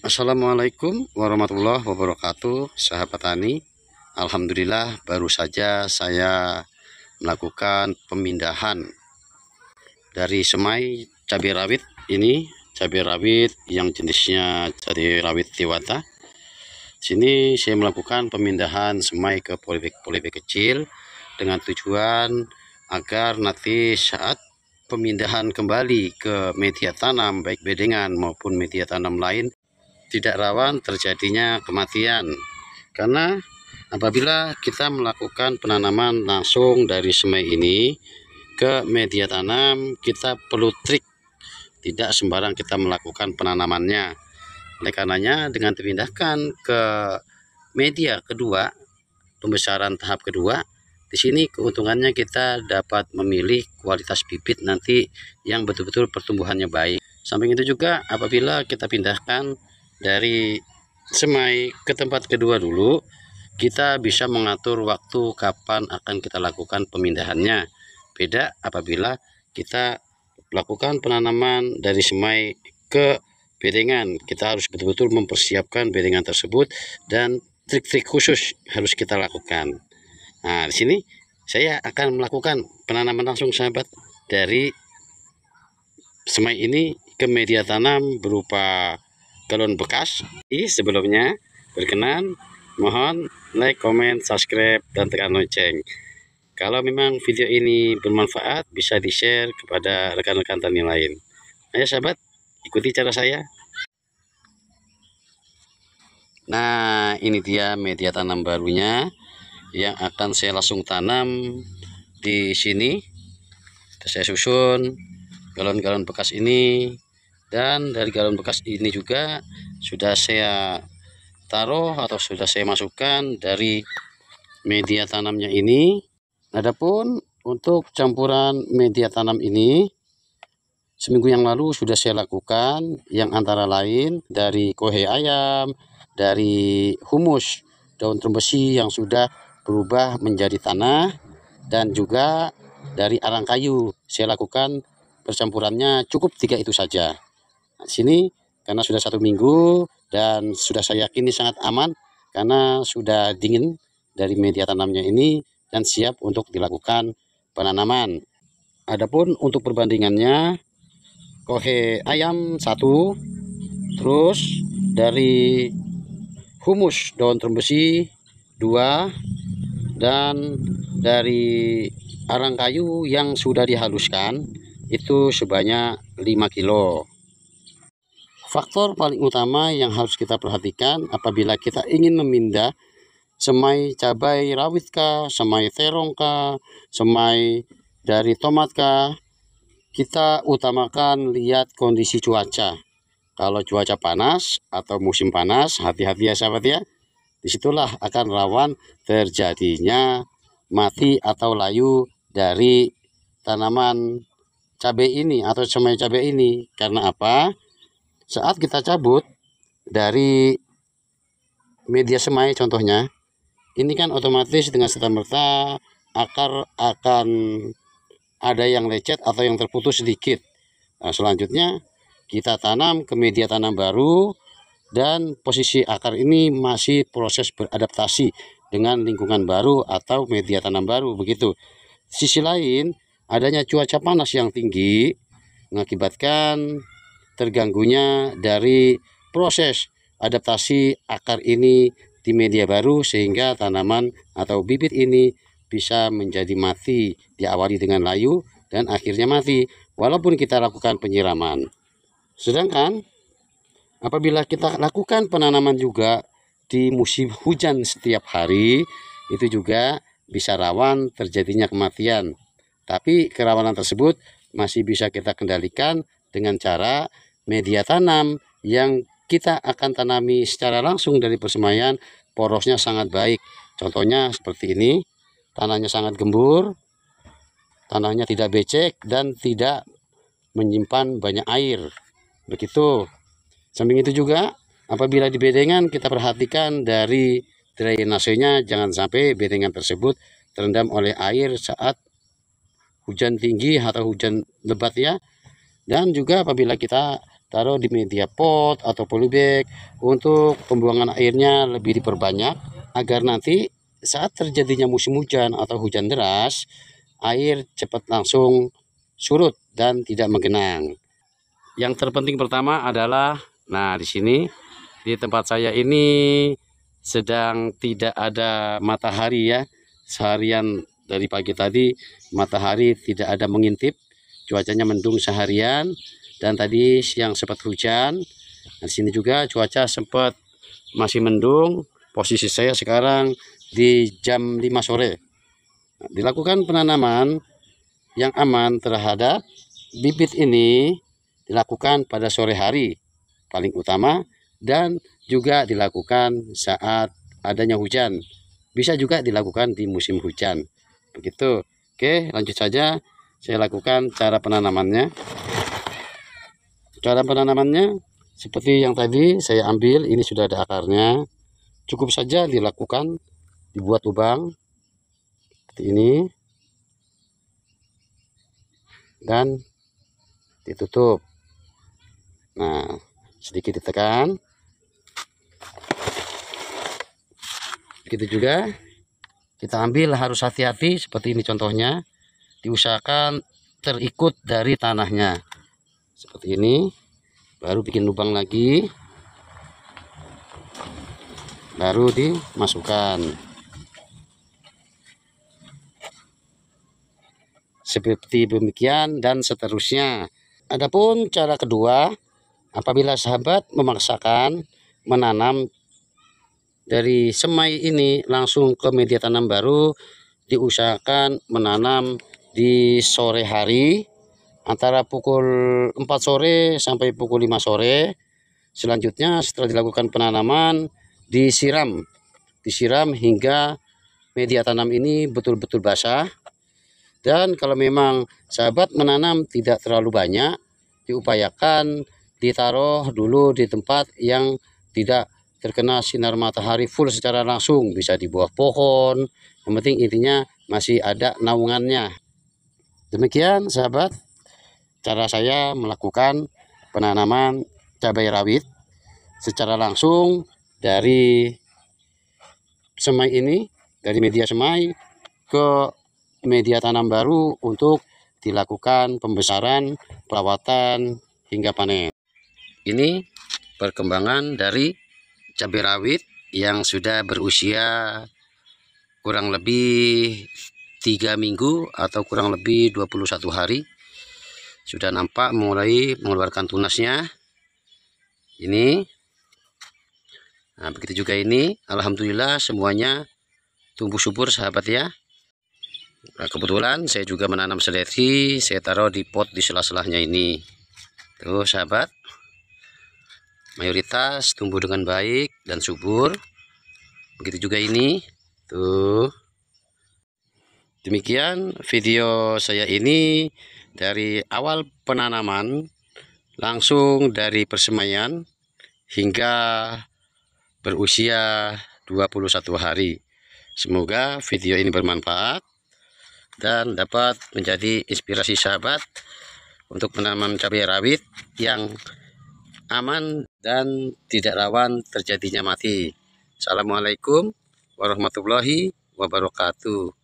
Assalamualaikum warahmatullahi wabarakatuh, sahabat tani. Alhamdulillah, baru saja saya melakukan pemindahan dari semai cabai rawit ini, cabai rawit yang jenisnya cabai rawit dewata. Sini saya melakukan pemindahan semai ke polybag kecil dengan tujuan agar nanti saat pemindahan kembali ke media tanam baik bedengan maupun media tanam lain tidak rawan terjadinya kematian. Karena apabila kita melakukan penanaman langsung dari semai ini ke media tanam, kita perlu trik, tidak sembarang kita melakukan penanamannya. Oleh karenanya dengan dipindahkan ke media kedua, pembesaran tahap kedua, di sini keuntungannya kita dapat memilih kualitas bibit nanti yang betul-betul pertumbuhannya baik. Samping itu juga apabila kita pindahkan dari semai ke tempat kedua dulu, kita bisa mengatur waktu kapan akan kita lakukan pemindahannya. Beda apabila kita lakukan penanaman dari semai ke bedengan, kita harus betul-betul mempersiapkan bedengan tersebut dan trik-trik khusus harus kita lakukan. Nah, di sini saya akan melakukan penanaman langsung, sahabat, dari semai ini ke media tanam berupa galon bekas. Sebelumnya berkenan mohon like, comment, subscribe, dan tekan lonceng. Kalau memang video ini bermanfaat, bisa di-share kepada rekan-rekan tani lain. Ayo sahabat, ikuti cara saya. Nah, ini dia media tanam barunya yang akan saya langsung tanam di sini. Saya susun galon-galon bekas ini, dan dari galon bekas ini juga sudah saya taruh atau sudah saya masukkan dari media tanamnya ini. Adapun untuk campuran media tanam ini seminggu yang lalu sudah saya lakukan, yang antara lain dari kohe ayam, dari humus daun terumbu besi yang sudah berubah menjadi tanah, dan juga dari arang kayu. Saya lakukan percampurannya cukup 3 itu saja. Nah, sini karena sudah 1 minggu dan sudah saya yakini sangat aman karena sudah dingin dari media tanamnya ini dan siap untuk dilakukan penanaman. Adapun untuk perbandingannya, kohe ayam 1, terus dari humus daun terumbu besi 2, dan dari arang kayu yang sudah dihaluskan itu sebanyak 5 kilo. Faktor paling utama yang harus kita perhatikan apabila kita ingin memindah semai cabai rawit kah, semai terong kah, semai dari tomat kah, kita utamakan lihat kondisi cuaca. Kalau cuaca panas atau musim panas, hati-hati ya sahabat ya. Disitulah akan rawan terjadinya mati atau layu dari tanaman cabai ini atau semai cabai ini. Karena apa? Saat kita cabut dari media semai contohnya, ini kan otomatis dengan serta-merta akar akan ada yang lecet atau yang terputus sedikit. Nah, selanjutnya kita tanam ke media tanam baru, dan posisi akar ini masih proses beradaptasi dengan lingkungan baru atau media tanam baru begitu. Sisi lain, adanya cuaca panas yang tinggi mengakibatkan terganggunya dari proses adaptasi akar ini di media baru, sehingga tanaman atau bibit ini bisa menjadi mati, diawali dengan layu dan akhirnya mati walaupun kita lakukan penyiraman. Sedangkan apabila kita lakukan penanaman juga di musim hujan setiap hari, itu juga bisa rawan terjadinya kematian. Tapi kerawanan tersebut masih bisa kita kendalikan dengan cara media tanam yang kita akan tanami secara langsung dari persemaian, porosnya sangat baik. Contohnya seperti ini, tanahnya sangat gembur, tanahnya tidak becek dan tidak menyimpan banyak air. Begitu. Samping itu juga apabila di bedengan kita perhatikan dari drainasenya, jangan sampai bedengan tersebut terendam oleh air saat hujan tinggi atau hujan lebat ya. Dan juga apabila kita taruh di media pot atau polybag untuk pembuangan airnya lebih diperbanyak agar nanti saat terjadinya musim hujan atau hujan deras, air cepat langsung surut dan tidak menggenang. Yang terpenting pertama adalah, nah di sini di tempat saya ini sedang tidak ada matahari ya. Seharian dari pagi tadi matahari tidak ada mengintip, cuacanya mendung seharian, dan tadi siang sempat hujan. Di sini juga cuaca sempat masih mendung. Posisi saya sekarang di jam 5 sore. Dilakukan penanaman yang aman terhadap bibit ini dilakukan pada sore hari paling utama, dan juga dilakukan saat adanya hujan. Bisa juga dilakukan di musim hujan. Begitu. Oke, lanjut saja. Saya lakukan cara penanamannya. Cara penanamannya seperti yang tadi saya ambil, ini sudah ada akarnya. Cukup saja dilakukan, dibuat lubang seperti ini dan ditutup. Nah, sedikit ditekan. Begitu juga kita ambil, harus hati-hati seperti ini contohnya. Diusahakan terikut dari tanahnya. Seperti ini. Baru bikin lubang lagi. Baru dimasukkan. Seperti demikian dan seterusnya. Adapun cara kedua, apabila sahabat memaksakan menanam dari semai ini langsung ke media tanam baru, diusahakan menanam di sore hari antara pukul 4 sore sampai pukul 5 sore. Selanjutnya setelah dilakukan penanaman, disiram hingga media tanam ini betul-betul basah. Dan kalau memang sahabat menanam tidak terlalu banyak, diupayakan ditaruh dulu di tempat yang tidak terkena sinar matahari full secara langsung, bisa di bawah pohon. Yang penting intinya masih ada naungannya. Demikian sahabat, cara saya melakukan penanaman cabai rawit secara langsung dari semai ini, dari media semai ke media tanam baru untuk dilakukan pembesaran, perawatan hingga panen. Ini perkembangan dari cabai rawit yang sudah berusia kurang lebih 3 minggu atau kurang lebih 21 hari. Sudah nampak mulai mengeluarkan tunasnya. Ini. Nah, begitu juga ini. Alhamdulillah semuanya tumbuh subur sahabat ya. Nah, kebetulan saya juga menanam seledri, saya taruh di pot di sela-selanya ini. Tuh sahabat. Mayoritas tumbuh dengan baik dan subur. Begitu juga ini. Tuh. Demikian video saya ini dari awal penanaman langsung dari persemaian hingga berusia 21 hari. Semoga video ini bermanfaat dan dapat menjadi inspirasi sahabat untuk menanam cabai rawit yang aman dan tidak rawan terjadinya mati. Assalamualaikum warahmatullahi wabarakatuh.